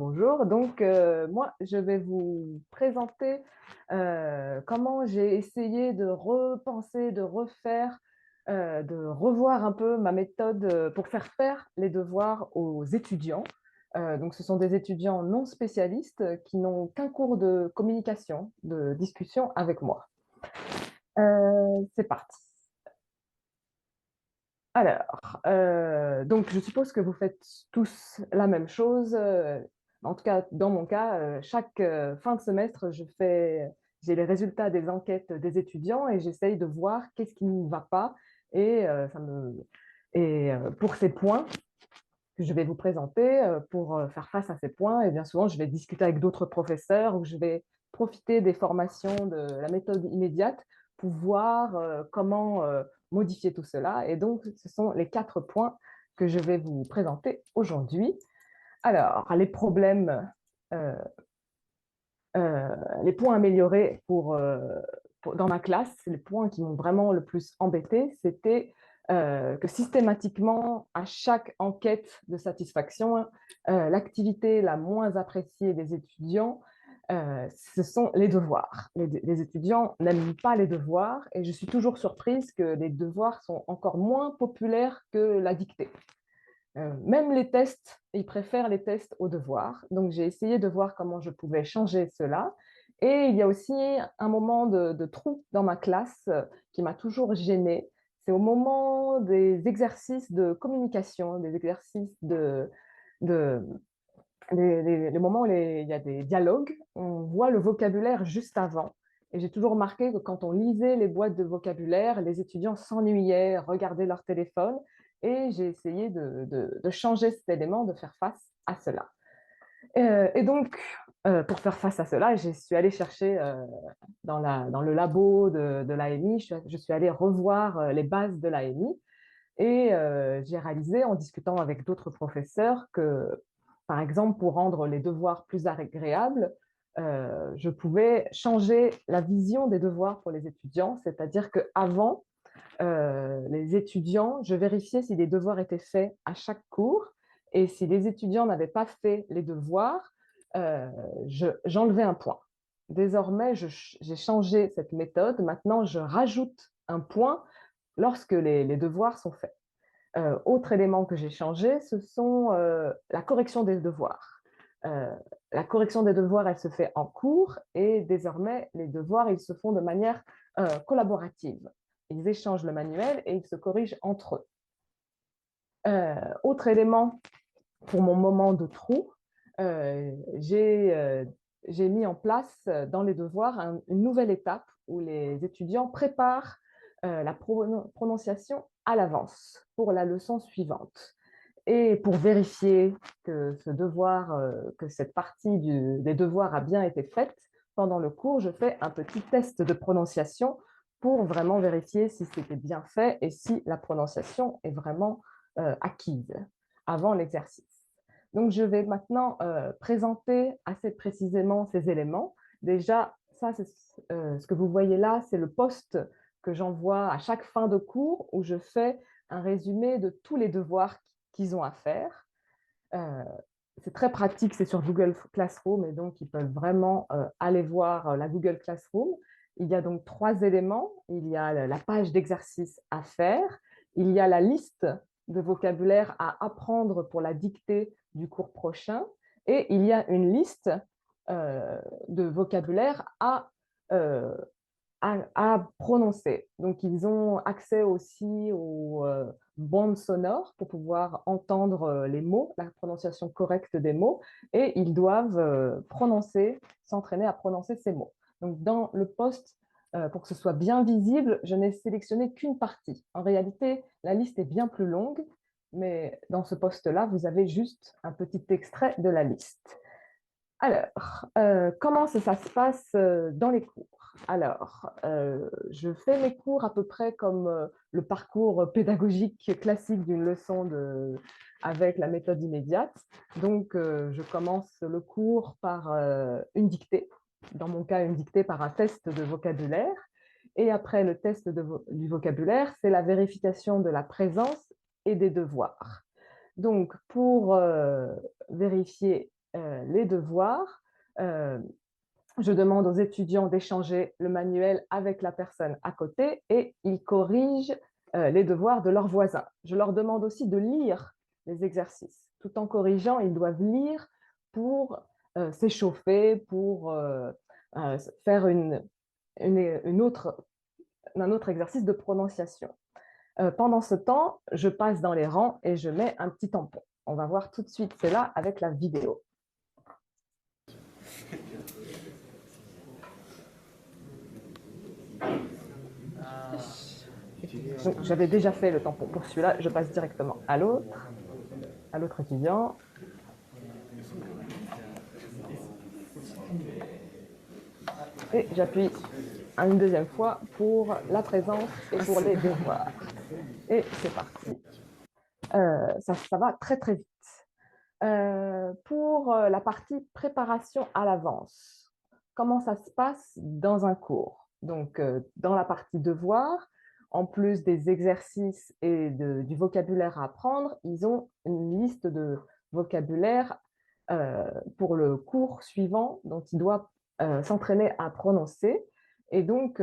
bonjour. Donc, moi, je vais vous présenter comment j'ai essayé de repenser, de refaire, de revoir un peu ma méthode pour faire les devoirs aux étudiants. Donc, ce sont des étudiants non spécialistes qui n'ont qu'un cours de communication, de discussion avec moi. C'est parti. Alors, donc je suppose que vous faites tous la même chose. En tout cas, dans mon cas, chaque fin de semestre, j'ai les résultats des enquêtes des étudiants et j'essaye de voir qu'est-ce qui ne va pas. Et, pour ces points que je vais vous présenter, pour faire face à ces points, et bien souvent, je vais discuter avec d'autres professeurs ou je vais profiter des formations de la méthode immédiate pour voir comment modifier tout cela. Et donc, ce sont les 4 points que je vais vous présenter aujourd'hui. Alors, euh, les points améliorés dans ma classe, les points qui m'ont vraiment le plus embêté, c'était que systématiquement, à chaque enquête de satisfaction, l'activité la moins appréciée des étudiants, ce sont les devoirs. Les étudiants n'aiment pas les devoirs et je suis toujours surprise que les devoirs sont encore moins populaires que la dictée. Même les tests, ils préfèrent les tests aux devoirs. Donc, j'ai essayé de voir comment je pouvais changer cela. Et il y a aussi un moment de trou dans ma classe qui m'a toujours gênée. C'est au moment des exercices de communication, des exercices de les moments où il y a des dialogues, on voit le vocabulaire juste avant. Et j'ai toujours remarqué que quand on lisait les boîtes de vocabulaire, les étudiants s'ennuyaient, regardaient leur téléphone. Et j'ai essayé de changer cet élément, de faire face à cela. Et donc, pour faire face à cela, je suis allée chercher dans le labo de l'AMI, je suis allée revoir les bases de l'AMI. Et j'ai réalisé en discutant avec d'autres professeurs que, par exemple, pour rendre les devoirs plus agréables, je pouvais changer la vision des devoirs pour les étudiants, c'est-à-dire qu'avant, les étudiants, je vérifiais si les devoirs étaient faits à chaque cours et si les étudiants n'avaient pas fait les devoirs, euh, j'enlevais un point. Désormais, j'ai changé cette méthode. Maintenant, je rajoute un point lorsque les devoirs sont faits. Autre élément que j'ai changé, ce sont la correction des devoirs. Euh, la correction des devoirs, elle se fait en cours et désormais, les devoirs, ils se font de manière collaborative. Ils échangent le manuel et ils se corrigent entre eux. Autre élément pour mon moment de trou, euh, j'ai euh, j'ai mis en place dans les devoirs une nouvelle étape où les étudiants préparent la prononciation à l'avance pour la leçon suivante. Et pour vérifier que ce devoir, que cette partie des devoirs a bien été faite, pendant le cours, je fais un petit test de prononciation pour vraiment vérifier si c'était bien fait et si la prononciation est vraiment acquise avant l'exercice. Donc, je vais maintenant présenter assez précisément ces éléments. Déjà, ça, c'est ce que vous voyez là, c'est le post que j'envoie à chaque fin de cours où je fais un résumé de tous les devoirs qu'ils ont à faire. Euh, c'est très pratique, c'est sur Google Classroom et donc ils peuvent vraiment aller voir la Google Classroom. Il y a donc 3 éléments. Il y a la page d'exercice à faire, il y a la liste de vocabulaire à apprendre pour la dictée du cours prochain et il y a une liste de vocabulaire euh, à prononcer. Donc, ils ont accès aussi aux bandes sonores pour pouvoir entendre les mots, la prononciation correcte des mots, et ils doivent s'entraîner à prononcer ces mots. Donc, dans le poste, pour que ce soit bien visible, je n'ai sélectionné qu'une partie. En réalité, la liste est bien plus longue, mais dans ce poste-là, vous avez juste un petit extrait de la liste. Alors, comment ça se passe dans les cours? Alors, je fais mes cours à peu près comme le parcours pédagogique classique d'une leçon avec la méthode immédiate. Donc, je commence le cours par une dictée. Dans mon cas, une dictée par un test de vocabulaire. Et après le test du vocabulaire, c'est la vérification de la présence et des devoirs. Donc, pour vérifier les devoirs, je demande aux étudiants d'échanger le manuel avec la personne à côté et ils corrigent les devoirs de leurs voisins. Je leur demande aussi de lire les exercices. Tout en corrigeant, ils doivent lire pour s'échauffer, pour faire un autre exercice de prononciation. Pendant ce temps, je passe dans les rangs et je mets un petit tampon. On va voir tout de suite cela avec la vidéo. J'avais déjà fait le tampon pour celui-là, je passe directement à l'autre étudiant. Et j'appuie une deuxième fois pour la présence et pour les devoirs. Et c'est parti. Ça va très très vite. Pour la partie préparation à l'avance, comment ça se passe dans un cours? Donc, dans la partie devoir, en plus des exercices et du vocabulaire à apprendre, ils ont une liste de vocabulaire pour le cours suivant dont ils doivent s'entraîner à prononcer. Et donc,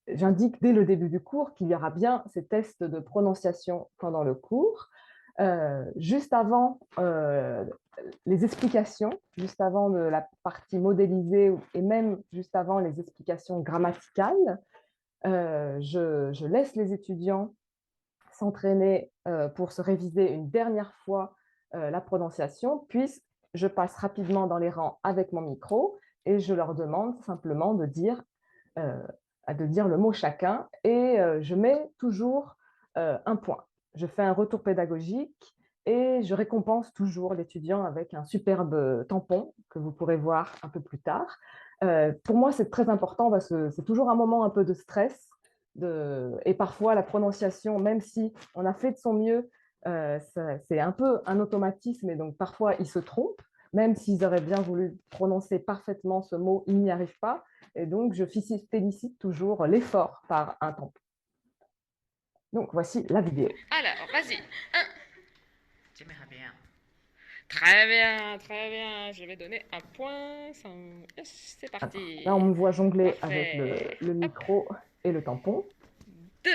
j'indique dès le début du cours qu'il y aura bien ces tests de prononciation pendant le cours. Juste avant les explications, juste avant la partie modélisée et même juste avant les explications grammaticales, je laisse les étudiants s'entraîner pour se réviser une dernière fois la prononciation, puis je passe rapidement dans les rangs avec mon micro et je leur demande simplement de dire le mot chacun et je mets toujours un point. Je fais un retour pédagogique et je récompense toujours l'étudiant avec un superbe tampon que vous pourrez voir un peu plus tard. Pour moi, c'est très important parce que c'est toujours un moment un peu de stress et parfois la prononciation, même si on a fait de son mieux, c'est un peu un automatisme et donc parfois ils se trompent. Même s'ils auraient bien voulu prononcer parfaitement ce mot, ils n'y arrivent pas. Et donc, je félicite toujours l'effort par un tampon. Donc, voici la vidéo. Alors, vas-y. J'aimerais bien. Très bien, très bien. Je vais donner un point. C'est parti. Là, on me voit jongler Parfait. avec le micro et le tampon. 2.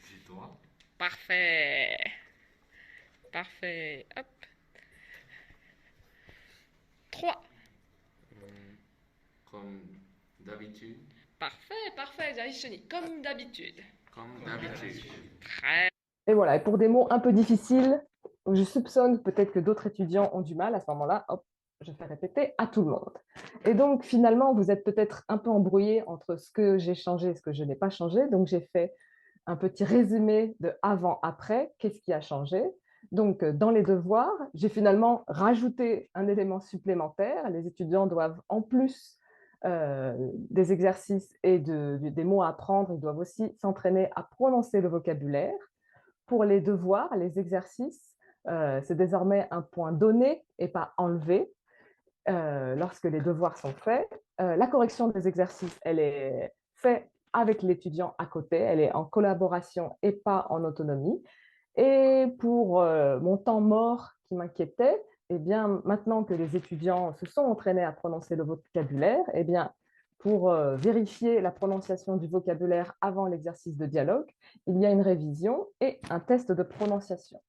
C'est toi. Parfait. Parfait. Hop. 3. Comme d'habitude. Parfait, parfait. Comme d'habitude. Comme d'habitude. Très. Et voilà, et pour des mots un peu difficiles, je soupçonne peut-être que d'autres étudiants ont du mal, à ce moment-là, hop, je fais répéter à tout le monde. Et donc, finalement, vous êtes peut-être un peu embrouillé entre ce que j'ai changé et ce que je n'ai pas changé. Donc, j'ai fait un petit résumé de avant-après, qu'est-ce qui a changé. Donc, dans les devoirs, j'ai finalement rajouté un élément supplémentaire. Les étudiants doivent, en plus des exercices et des mots à apprendre, ils doivent aussi s'entraîner à prononcer le vocabulaire. Pour les devoirs, les exercices, c'est désormais un point donné et pas enlevé lorsque les devoirs sont faits. La correction des exercices, elle est faite avec l'étudiant à côté, elle est en collaboration et pas en autonomie. Et pour mon temps mort qui m'inquiétait, eh bien, maintenant que les étudiants se sont entraînés à prononcer le vocabulaire, eh bien, pour vérifier la prononciation du vocabulaire avant l'exercice de dialogue, il y a une révision et un test de prononciation.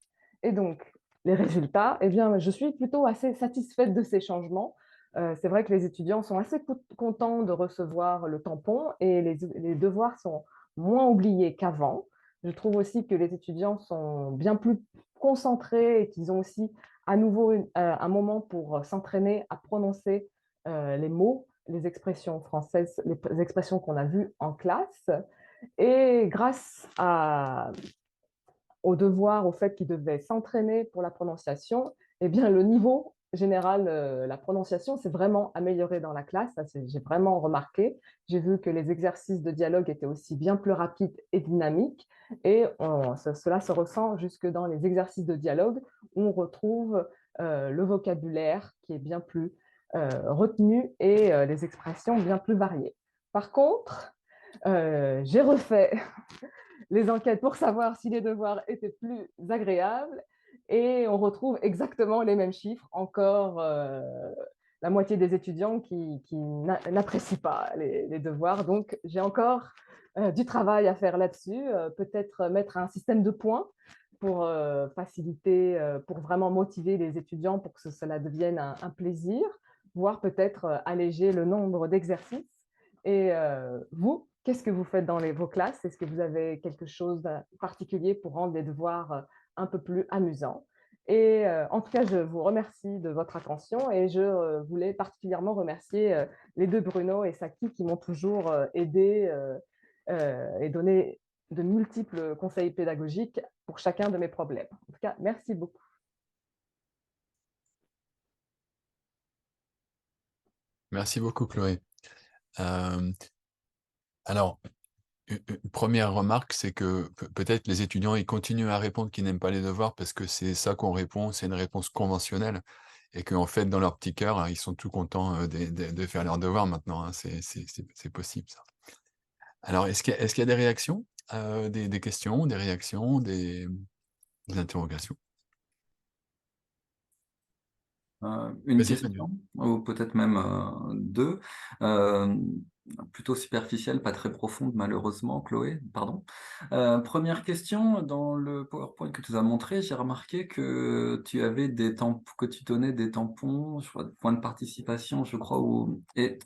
Et donc, les résultats, eh bien, je suis plutôt assez satisfaite de ces changements. C'est vrai que les étudiants sont assez contents de recevoir le tampon et les devoirs sont moins oubliés qu'avant. Je trouve aussi que les étudiants sont bien plus concentrés et qu'ils ont aussi à nouveau un moment pour s'entraîner à prononcer les mots, les expressions françaises, les expressions qu'on a vues en classe. Et grâce au devoir, au fait qu'ils devaient s'entraîner pour la prononciation, eh bien, le niveau général, la prononciation s'est vraiment améliorée dans la classe. J'ai vraiment remarqué. J'ai vu que les exercices de dialogue étaient aussi bien plus rapides et dynamiques. Et cela se ressent jusque dans les exercices de dialogue où on retrouve le vocabulaire qui est bien plus retenu et les expressions bien plus variées. Par contre, j'ai refait les enquêtes pour savoir si les devoirs étaient plus agréables. et on retrouve exactement les mêmes chiffres, encore la moitié des étudiants qui n'apprécient pas les devoirs. Donc, j'ai encore du travail à faire là-dessus, peut-être mettre un système de points pour faciliter, pour vraiment motiver les étudiants pour que cela devienne un plaisir, voire peut-être alléger le nombre d'exercices. Et vous, qu'est-ce que vous faites dans vos classes? Est-ce que vous avez quelque chose de particulier pour rendre les devoirs un peu plus amusants? Et en tout cas, je vous remercie de votre attention et je voulais particulièrement remercier les deux Bruno et Saki qui m'ont toujours aidé et donné de multiples conseils pédagogiques pour chacun de mes problèmes. En tout cas, merci beaucoup. Merci beaucoup, Chloé. Alors, une première remarque, c'est que peut-être les étudiants, ils continuent à répondre qu'ils n'aiment pas les devoirs parce que c'est ça qu'on répond, c'est une réponse conventionnelle et qu'en fait, dans leur petit cœur, hein, ils sont tout contents de faire leurs devoirs maintenant, hein. C'est possible, ça. Alors, est-ce qu'il y a des réactions, des questions, des réactions, des interrogations? Une Vas-y, Fabien. question, ou peut-être même deux, euh, plutôt superficielle, pas très profonde malheureusement, Chloé, pardon. Première question, dans le PowerPoint que tu nous as montré, j'ai remarqué que tu avais des tampons, que tu donnais des tampons, je vois, points de participation, je crois, et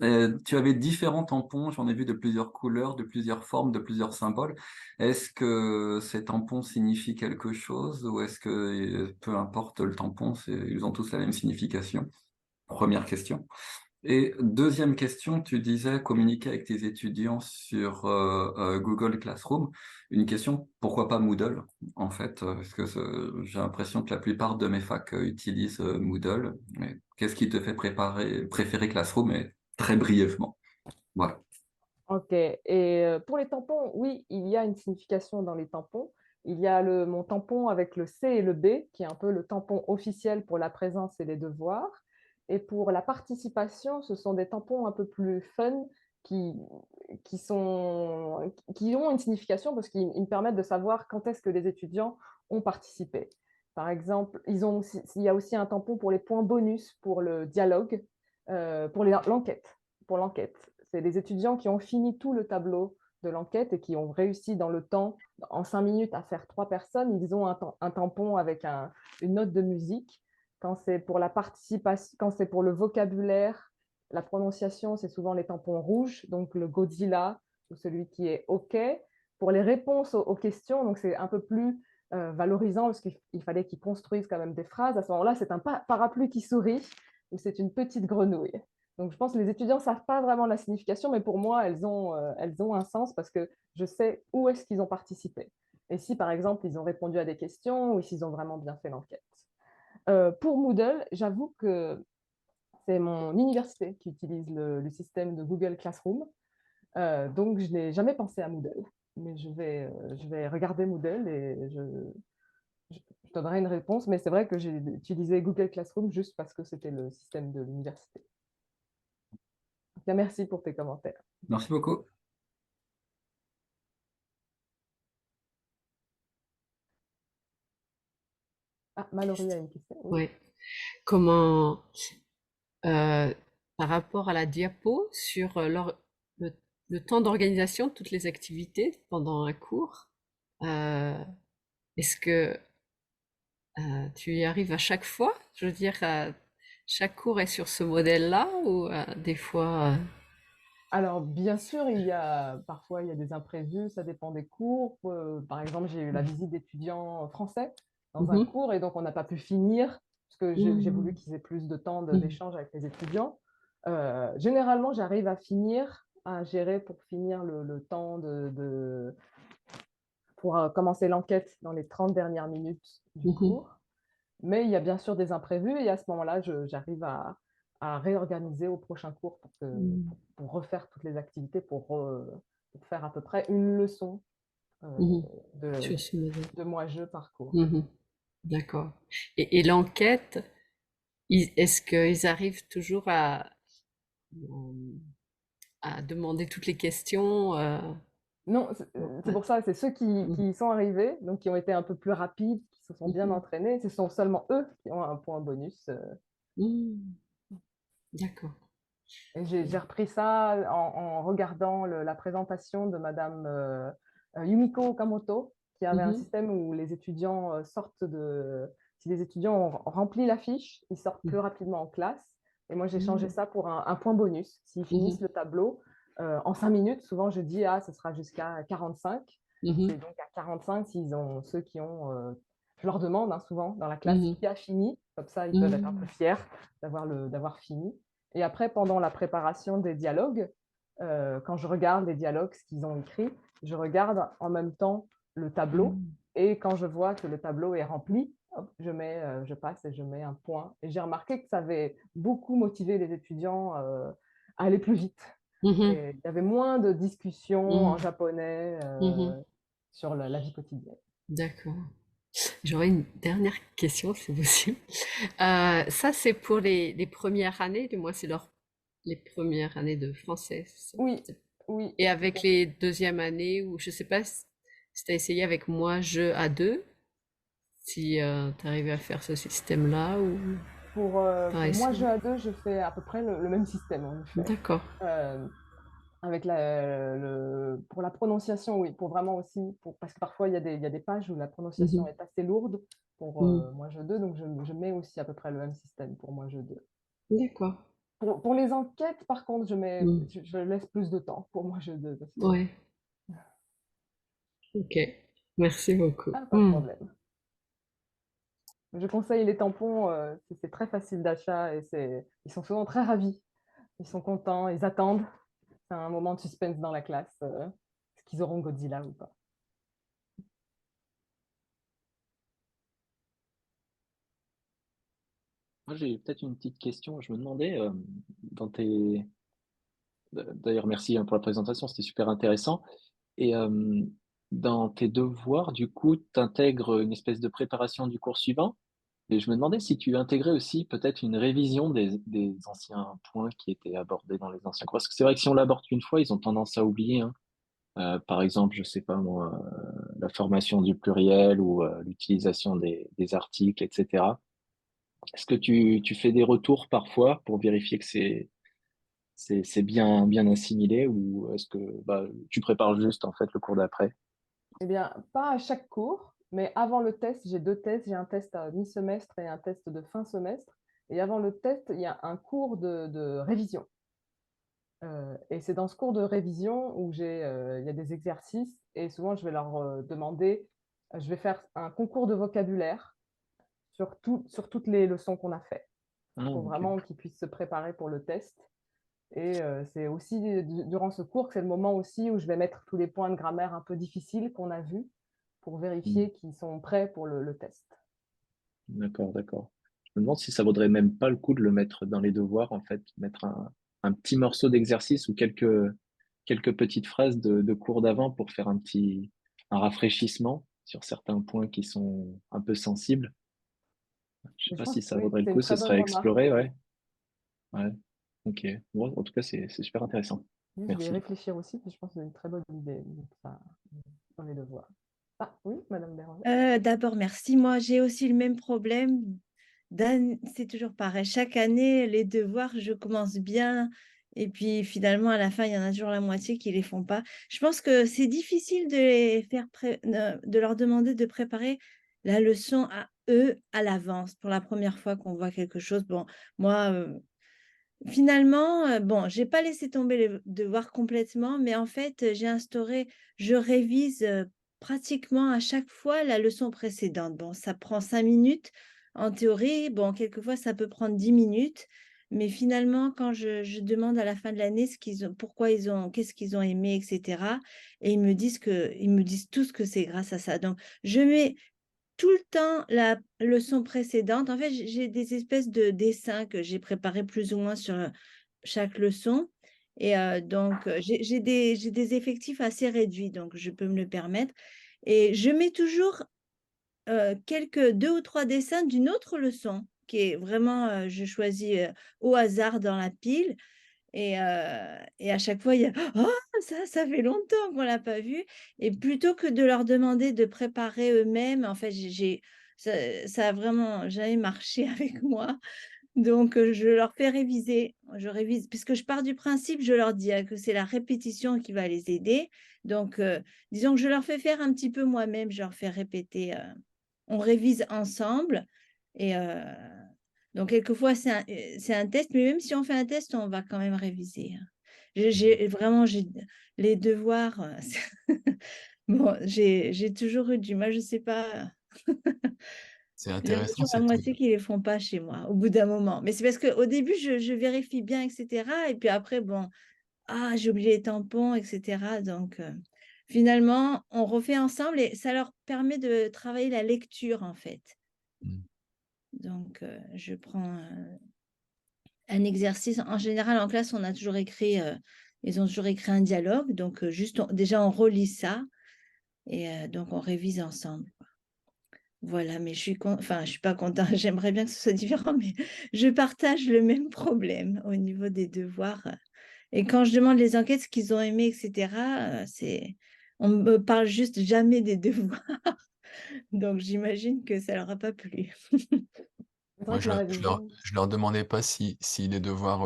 tu avais différents tampons, j'en ai vu de plusieurs couleurs, de plusieurs formes, de plusieurs symboles. Est-ce que ces tampons signifient quelque chose ou est-ce que peu importe le tampon, ils ont tous la même signification? Première question. Et deuxième question, tu disais communiquer avec tes étudiants sur Google Classroom. Une question, pourquoi pas Moodle en fait? Parce que j'ai l'impression que la plupart de mes facs utilisent Moodle. Mais qu'est-ce qui te fait préférer Classroom? Et très brièvement. Voilà. Ok. Et pour les tampons, oui, il y a une signification dans les tampons. Il y a mon tampon avec le C et le B, qui est un peu le tampon officiel pour la présence et les devoirs. Et pour la participation, ce sont des tampons un peu plus fun qui, qui ont une signification parce qu'ils me permettent de savoir quand est-ce que les étudiants ont participé. Par exemple, il y a aussi un tampon pour les points bonus, pour le dialogue, pour l'enquête. Pour l'enquête. C'est les étudiants qui ont fini tout le tableau de l'enquête et qui ont réussi dans le temps, en 5 minutes, à faire 3 personnes. Ils ont un tampon avec une note de musique. Quand c'est pour la participation, quand c'est pour le vocabulaire, la prononciation, c'est souvent les tampons rouges, donc le Godzilla ou celui qui est OK. Pour les réponses aux questions, donc c'est un peu plus valorisant parce qu'il fallait qu'ils construisent quand même des phrases. À ce moment-là, c'est un parapluie qui sourit ou c'est une petite grenouille. Donc, je pense que les étudiants ne savent pas vraiment la signification, mais pour moi, elles ont un sens parce que je sais où est-ce qu'ils ont participé. Et si, par exemple, ils ont répondu à des questions ou s'ils ont vraiment bien fait l'enquête. Pour Moodle, j'avoue que c'est mon université qui utilise le système de Google Classroom. Donc, je n'ai jamais pensé à Moodle. Mais je vais regarder Moodle et je donnerai une réponse. Mais c'est vrai que j'ai utilisé Google Classroom juste parce que c'était le système de l'université. Merci pour tes commentaires. Merci beaucoup. Ah, Mallory a une question. Oui. Ouais. Comment, par rapport à la diapo, sur le temps d'organisation de toutes les activités pendant un cours, est-ce que tu y arrives à chaque fois? Je veux dire, chaque cours est sur ce modèle-là ou des fois... Alors, bien sûr, parfois il y a des imprévus, ça dépend des cours. Par exemple, j'ai eu la visite d'étudiants français dans un Mhm. cours et donc on n'a pas pu finir parce que j'ai voulu Mhm. qu'ils aient plus de temps Mhm. d'échange avec les étudiants. Généralement, j'arrive à gérer pour finir le temps pour commencer l'enquête dans les 30 dernières minutes du Mhm. cours. Mais il y a bien sûr des imprévus et à ce moment-là, j'arrive à réorganiser au prochain cours pour refaire toutes les activités, pour faire à peu près une leçon Mhm. de, Sur ce modèle. de moi-je par cours. Mhm. D'accord. Et l'enquête, est-ce qu'ils arrivent toujours à demander toutes les questions Non, c'est pour ça, c'est ceux Mhm. qui sont arrivés, donc qui ont été un peu plus rapides, qui se sont bien entraînés. Ce sont seulement eux qui ont un point bonus. Mmh. D'accord. Et j'ai repris ça en regardant la présentation de Madame Yumiko Okamoto, qui avait un Mmh. système où les étudiants sortent de... Si les étudiants ont rempli la fiche, ils sortent plus rapidement en classe. Et moi, j'ai changé ça pour un point bonus. S'ils finissent le tableau en 5 minutes, souvent je dis, ah, ce sera jusqu'à 45. Mmh. C'est donc à 45, ceux qui ont... je leur demande souvent dans la classe Mmh. qui a fini. Comme ça, ils peuvent être un peu fiers d'avoir fini. Et après, pendant la préparation des dialogues, quand je regarde les dialogues, ce qu'ils ont écrit, je regarde en même temps le tableau. Et quand je vois que le tableau est rempli, hop, je passe et je mets un point. Et j'ai remarqué que ça avait beaucoup motivé les étudiants à aller plus vite. Mmh. Et il y avait moins de discussions en japonais Mmh. sur la vie quotidienne. D'accord. J'aurais une dernière question, si possible. Ça, c'est pour les premières années, du moins, c'est les premières années de français, c'est ça? Oui, oui. Et avec les deuxièmes années, ou je sais pas si tu as essayé avec moi, jeu à deux, si tu arrivé à faire ce système-là, ou Pour pas moi, essayé. jeu à deux, je fais à peu près le même système, en effet. D'accord. Avec pour la prononciation, oui, pour vraiment aussi, parce que parfois il y a des pages où la prononciation est assez lourde pour moi jeu 2, donc je mets aussi à peu près le même système pour moi jeu 2. D'accord. Pour les enquêtes, par contre, Mm. je laisse plus de temps pour moi jeu 2. Parce que... Ouais. Ok. Merci beaucoup. Ah, pas de problème. Je conseille les tampons, c'est très facile d'achat et ils sont souvent très ravis. Ils sont contents, ils attendent. C'est un moment de suspense dans la classe. Est-ce qu'ils auront Godzilla ou pas? Moi, j'ai peut-être une petite question. Je me demandais, dans tes... D'ailleurs, merci pour la présentation, c'était super intéressant. Et dans tes devoirs, du coup, tu intègres une espèce de préparation du cours suivant. Et je me demandais si tu intégrais aussi peut-être une révision des anciens points qui étaient abordés dans les anciens cours. Parce que c'est vrai que si on l'aborde une fois, ils ont tendance à oublier, hein. Par exemple, je sais pas moi, la formation du pluriel ou l'utilisation des articles, etc. Est-ce que tu fais des retours parfois pour vérifier que c'est bien assimilé, ou est-ce que tu prépares juste en fait le cours d'après? Eh bien, pas à chaque cours, mais avant le test, j'ai 2 tests. J'ai un test à mi-semestre et un test de fin semestre. Et avant le test, il y a un cours de révision. Et c'est dans ce cours de révision où il y a des exercices et souvent je vais leur demander, je vais faire un concours de vocabulaire sur toutes les leçons qu'on a fait Ah, pour ok. vraiment qu'ils puissent se préparer pour le test. Et c'est aussi durant ce cours que c'est le moment aussi où je vais mettre tous les points de grammaire un peu difficiles qu'on a vus pour Hmm. vérifier qu'ils sont prêts pour le test. D'accord, d'accord. Je me demande si ça vaudrait même pas le coup de le mettre dans les devoirs, en fait, mettre un petit morceau d'exercice ou quelques petites phrases de cours d'avant pour faire un rafraîchissement sur certains points qui sont un peu sensibles. Je sais Et je pas pense si que ça oui, vaudrait le c'est une coup, ce très bonne serait à remarque. explorer, ouais. Ouais. Ok. Bon, en tout cas, c'est super intéressant. Oui, je vais y Merci. réfléchir aussi, parce que je pense que c'est une très bonne idée de mettre ça dans les devoirs. Ah oui, Madame Béranger. D'abord, merci. Moi, j'ai aussi le même problème. C'est toujours pareil. Chaque année, les devoirs, je commence bien. Et puis finalement, à la fin, il y en a toujours la moitié qui ne les font pas. Je pense que c'est difficile de de leur demander de préparer la leçon à eux à l'avance pour la première fois qu'on voit quelque chose. Bon, moi, finalement, bon, j'ai pas laissé tomber les devoirs complètement, mais en fait, je révise, pratiquement à chaque fois la leçon précédente. Bon, ça prend 5 minutes en théorie, bon, quelquefois ça peut prendre 10 minutes, mais finalement, quand je demande à la fin de l'année qu'est-ce qu'ils ont aimé et cetera, et ils me disent tous que c'est grâce à ça. Donc je mets tout le temps la leçon précédente. En fait, j'ai des espèces de dessins que j'ai préparés plus ou moins sur, chaque leçon, et donc j'ai des effectifs assez réduits, donc je peux me le permettre, et je mets toujours, quelques 2 ou 3 dessins d'une autre leçon qui est vraiment, je choisis, au hasard dans la pile, et à chaque fois, il y a: «Oh, ça fait longtemps qu'on l'a pas vu», et plutôt que de leur demander de préparer eux-mêmes, en fait, ça a vraiment jamais marché avec moi. Donc, je leur fais réviser. Je révise puisque je pars du principe, je leur dis, hein, que c'est la répétition qui va les aider. Donc, disons que je leur fais faire un petit peu moi-même, je leur fais répéter, on révise ensemble et donc quelquefois c'est un test, mais même si on fait un test, on va quand même réviser, hein. J'ai vraiment les devoirs, bon, j'ai toujours eu du mal, je sais pas. C'est Il y en a intéressant toujours la cette, moitié qui les font pas chez moi, au bout d'un moment. Mais c'est parce qu'au début, je vérifie bien, et cetera et puis après, bon, ah, j'ai oublié les tampons et cetera donc finalement, on refait ensemble et ça leur permet de travailler la lecture, en fait. mmh. Donc je prends, un exercice. En général, en classe, on a toujours écrit, ils ont toujours écrit un dialogue donc juste déjà, on relit ça et donc on révise ensemble. Voilà, mais enfin, je suis pas contente, j'aimerais bien que ce soit différent, mais je partage le même problème au niveau des devoirs, et quand je demande les enquêtes, ce qu'ils ont aimé et cetera, on me parle juste jamais des devoirs, donc j'imagine que ça leur a pas plu. C'est Moi, vrai que la révision, je leur demandais pas si les devoirs,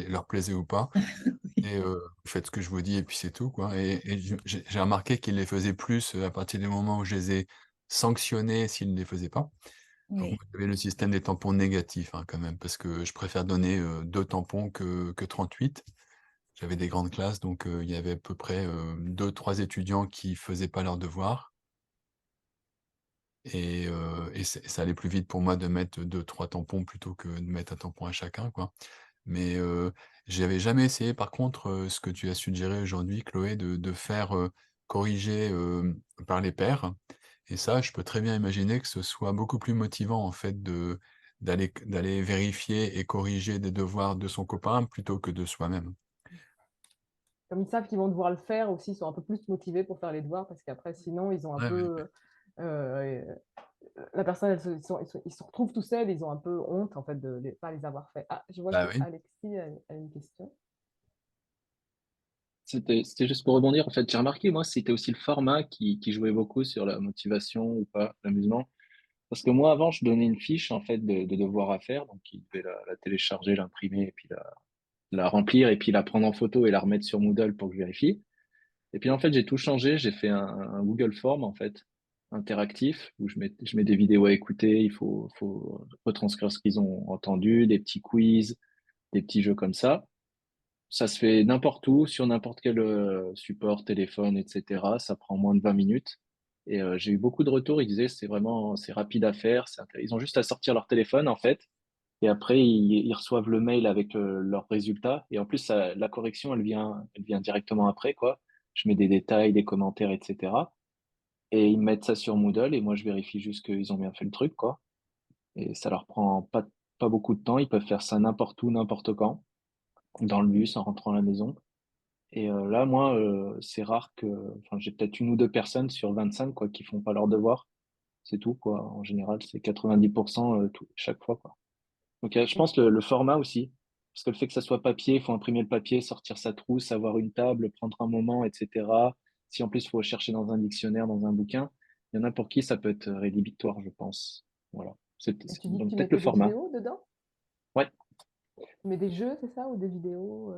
leur plaisaient ou pas. Oui, Et vous faites ce que je vous dis et puis c'est tout, quoi. Et j'ai remarqué qu'ils les faisaient plus, à partir du moment où je les ai sanctionnés s'ils ne les faisaient pas. Donc moi, oui. j'avais le système des tampons négatifs, hein, quand même, parce que je préfère donner, 2 tampons que 38. J'avais des grandes classes, donc il y avait à peu près, 2-3 étudiants qui faisaient pas leurs devoirs et ça allait plus vite pour moi de mettre 2-3 tampons plutôt que de mettre un tampon à chacun, quoi. Mais j'avais jamais essayé par contre, ce que tu as suggéré aujourd'hui Chloé de faire, corriger, par les pairs et ça, je peux très bien imaginer que ce soit beaucoup plus motivant en fait de d'aller vérifier et corriger des devoirs de son copain plutôt que de soi-même. comme ils savent qu'ils vont devoir le faire aussi, ils sont un peu plus motivés pour faire les devoirs parce qu'après, sinon, ils ont un Ouais, ouais. peu. euh, la personne, ils se retrouvent tout seuls, ils ont un peu honte en fait de ne pas les avoir fait. Ah, je vois que Bah oui. Alexis a une question. C'était juste pour rebondir. En fait, j'ai remarqué, moi, c'était aussi le format qui jouait beaucoup sur la motivation ou pas, l'amusement. Parce que moi, avant, je donnais une fiche, en fait, de devoirs à faire. Donc, ils devaient la télécharger, l'imprimer, et puis la remplir, et puis la prendre en photo et la remettre sur Moodle pour que je vérifie. Et puis, en fait, j'ai tout changé. J'ai fait un Google Form, en fait, interactif, où je mets des vidéos à écouter. Faut retranscrire ce qu'ils ont entendu, des petits quiz, des petits jeux comme ça. Ça se fait n'importe où, sur n'importe quel support, téléphone, etc. Ça prend moins de 20 minutes. Et j'ai eu beaucoup de retours. Ils disaient c'est rapide à faire. Ils ont juste à sortir leur téléphone en fait. Et après ils reçoivent le mail avec leurs résultats. Et en plus la correction elle vient directement après quoi. Je mets des détails, des commentaires, etc. Et ils mettent ça sur Moodle et moi je vérifie juste qu'ils ont bien fait le truc quoi. Et ça leur prend pas beaucoup de temps. Ils peuvent faire ça n'importe où, n'importe quand, dans le bus, en rentrant à la maison. Et là, moi, c'est rare que, enfin, j'ai peut-être une ou deux personnes sur 25 quoi, qui font pas leurs devoirs. C'est tout, quoi. En général, c'est 90% chaque fois, quoi. Donc, je pense le format aussi, parce que le fait que ça soit papier, il faut imprimer le papier, sortir sa trousse, avoir une table, prendre un moment, etc. Si en plus, il faut chercher dans un dictionnaire, dans un bouquin, il y en a pour qui ça peut être rédhibitoire, je pense. Voilà. Et tu dis que Donc, tu peut-être le mettais des format. vidéos dedans? Ouais. Tu mets des jeux, c'est ça, ou des vidéos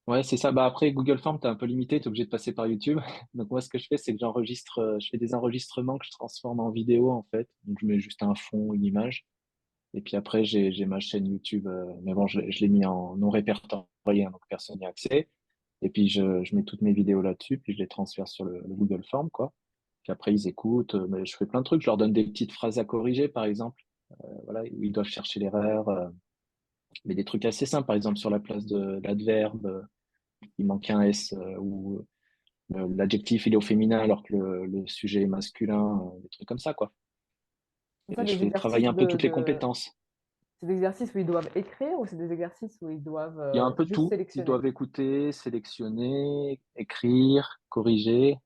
Ouais, c'est ça. Bah après, Google Form, t'es un peu limité, t'es obligé de passer par YouTube. Donc moi, ce que je fais, c'est que je fais des enregistrements que je transforme en vidéo, en fait. Donc je mets juste un fond, une image. Et puis après, j'ai ma chaîne YouTube. Mais bon, je l'ai mis en non répertorié, hein, donc personne n'y a accès. Et puis je mets toutes mes vidéos là-dessus, puis je les transfère sur le Google Form, quoi. Puis après, ils écoutent. Mais je fais plein de trucs. Je leur donne des petites phrases à corriger, par exemple. Voilà, où ils doivent chercher l'erreur. Mais des trucs assez simples, par exemple, sur la place de l'adverbe il manque un S ou l'adjectif il est au féminin alors que le sujet est masculin, des trucs comme ça, quoi. c'est ça, Et je des fais travailler exercices un peu toutes les compétences. C'est des exercices où ils doivent écrire ou c'est des exercices où ils doivent Il y a un peu juste tout. Ils sélectionner? doivent écouter, sélectionner, écrire, corriger.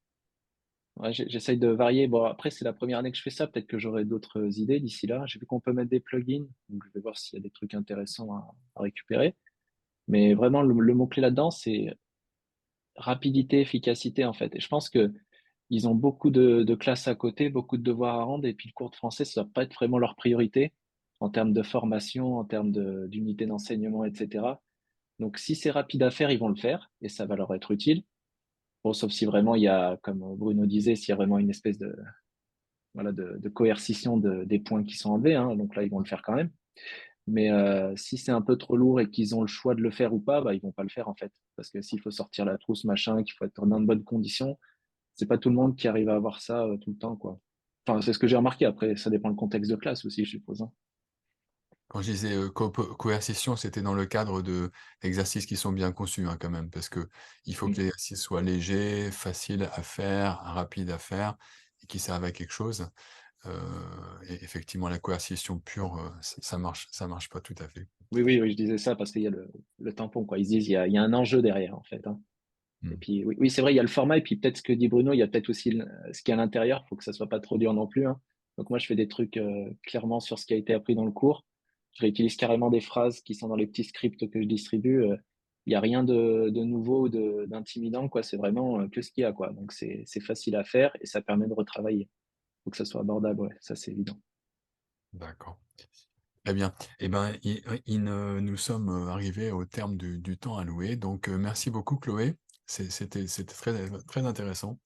Ouais, j'essaye de varier. Bon, après, c'est la première année que je fais ça. Peut-être que j'aurai d'autres idées d'ici là. J'ai vu qu'on peut mettre des plugins. Donc, je vais voir s'il y a des trucs intéressants à récupérer. Mais vraiment, le mot-clé là-dedans, c'est rapidité, efficacité, en fait. Et je pense que ils ont beaucoup de classes à côté, beaucoup de devoirs à rendre, et puis le cours de français, ça va pas être vraiment leur priorité en termes de formation, en termes d'unité d'enseignement, etc. Donc, si c'est rapide à faire, ils vont le faire et ça va leur être utile. Bon, sauf si vraiment il y a, comme Bruno disait, s'il y a vraiment une espèce de, voilà, de coercition des points qui sont enlevés, hein, donc là, ils vont le faire quand même. Mais si c'est un peu trop lourd et qu'ils ont le choix de le faire ou pas, bah, ils vont pas le faire en fait. Parce que s'il faut sortir la trousse, machin, qu'il faut être dans de bonnes conditions, c'est pas tout le monde qui arrive à avoir ça tout le temps, quoi. Enfin, c'est ce que j'ai remarqué. Après, ça dépend le contexte de classe aussi, je suppose, hein. Quand je disais coercition, c'était dans le cadre d'exercices qui sont bien conçus, hein, quand même, parce que il faut Mm. que l'exercice soit léger, facile à faire, rapide à faire, et qui serve à quelque chose. Et effectivement, la coercition pure, ça marche pas tout à fait. Oui, oui, oui, je disais ça parce qu'il y a le tampon, quoi. Ils se disent, il y a un enjeu derrière, en fait, hein. Et Mmh. puis, oui, oui, c'est vrai, il y a le format, et puis peut-être ce que dit Bruno, il y a peut-être aussi ce qu'il y a à l'intérieur, il faut que ça soit pas trop dur non plus, hein. Donc moi, je fais des trucs clairement sur ce qui a été appris dans le cours. Je réutilise carrément des phrases qui sont dans les petits scripts que je distribue. Il n'y a rien de nouveau ou d'intimidant, quoi. C'est vraiment que ce qu'il y a, quoi. Donc c'est facile à faire et ça permet de retravailler. Il faut que ça soit abordable, ouais, ça c'est évident. D'accord. Très bien. Eh ben, nous sommes arrivés au terme du temps alloué. Donc, merci beaucoup, Chloé. C'était très, très intéressant.